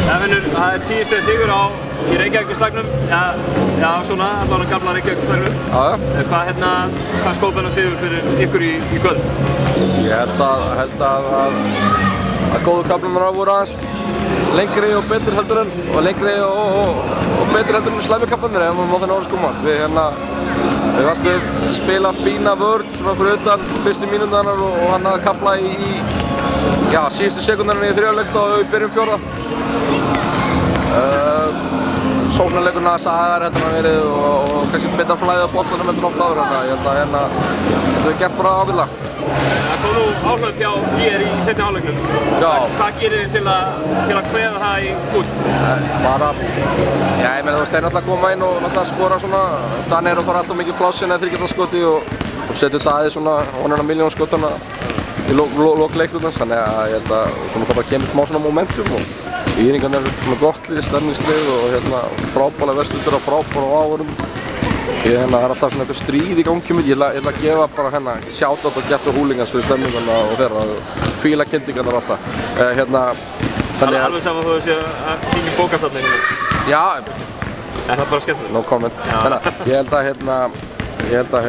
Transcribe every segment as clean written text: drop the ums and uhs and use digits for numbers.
Finnur, það 10 stiga sigur í Reykjavíkurslagnum, já svona, allavega gamla Reykjavíkurslagnum. Hvað skóp sigur fyrir ykkur í kvöld? Ég held að góðu kaflarnar voru aðeins lengri og betri heldur en slæmi kaflarnir ef maður má þannig orða skuma. Við varst við spila fína vörn svona fyrir utan fyrstu mínúturnar og hann að kafla í síðustu sekúndarnar í þriðjuleik og við byrjum fjórða. Sóknarleikurinn aðeins aðeins heldur hann verið og kannski betra flæði á boltanum heldur oft áður en ég held að þetta við gert bara ábyrgðlega. Það kom nú áhlaup hjá þér í seinni hálfleiknum. Já. Hvað gerir þið til að kveða það í gúll? Ég meina þeir náttúrulega koma inn og náttúrulega skora svona Danir og fara alltaf mikið pláss inn eða þriggjastaskoti og setja Daði svona 1 milljón skotana í lok leikhlutans, þannig að ég held að svona það bara kemur smá svona momentum og Írningarnir er svona gott lið, stemningslið og frábæra vesturlur og frábæra áhorfum. Það er alltaf svona eitthvað stríð í gangi mitt. Ég ætla að gefa bara shoutout og Ghetto Hooligans fyrir stemningarna og þeirra fíla kynntingarnar alltaf. Alveg saman þú séð að sína bókasafni hérna? Já. Er það bara skemmtilegt? No comment. Ég held að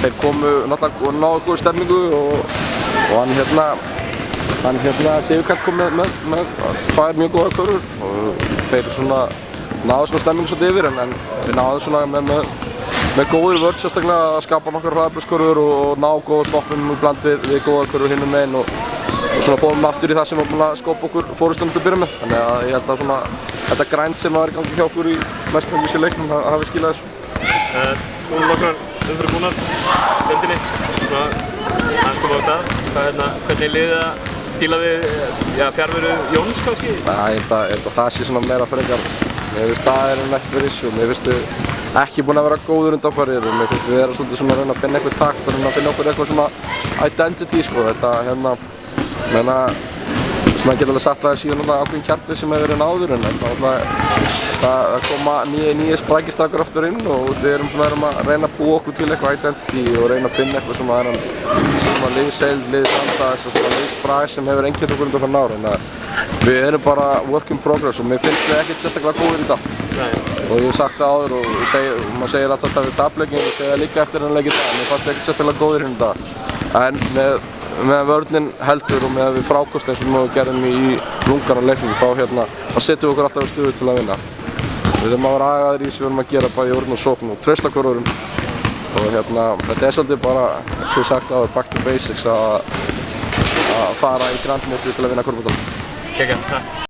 þeir komu náttúrulega og náðu góð stemningu og hann Sigurkarl kom með 2 mjög góða körfur og þeir náðu svona stemmingu svolítið yfir en við náðum svona með góður vörn sérstaklega að skapa nokkar hraðabrauðskurfur og ná góða stoppum og bland við góða körfur hinum meginn og svona fórum aftur í það sem var búin að skópa okkur fórustunum til að byrja með. Þannig að ég held að þetta grænt sem var í gangi hjá okkur í mestmengis í leiknum hafi skilað þessu. Nú nokkrar umfyrir búnar deildinni, aðeins koma á stað. Hvernig er liðið að díla við fjarveru Jóns kannski? Ég held að það sé svona meira frekar. Mér finnst það ekkert verið issue. Mér finnst við ekki búin að vera góður undanfarið og mér finnst við erum svolítið svona að reyna að finna eitthvað takt og reyna að finna okkur eitthvað svona identity sko. Maður getur alveg sagt að það séu ákveðin kjarnir sem hefur verið náður en það koma nýja sprækistrakar aftur inn og við erum að reyna að búa okkur til eitthvað identity og reyna að finna eitthvað svona liðseild, liðsanda, svona liðsbrag sem hefur einkennt okkur undanfarið ár. Við erum bara work in progress og mér finnst við ekkert sérstaklega góðir í dag. Og ég hef sagt það áður og maður segir alltaf þetta við tapleikin og ég segi það líka eftir þennan leik í dag. Mér fannst ekkert sérstaklega góðir hérna í dag. En með vörnin heldur og með við frákostin sem við gerðum í lungarna leiknum þá setjum við okkur alltaf í stuðu til að vinna. Við þurfum að vera agaðir í sem við erum að gera bæði í vörn og sókn og treysta hver öðrum. Og þetta er svolítið bara, eins og ég sagt áður, back to basics að fara í grandmótið til að vinna körfubolta. Takk.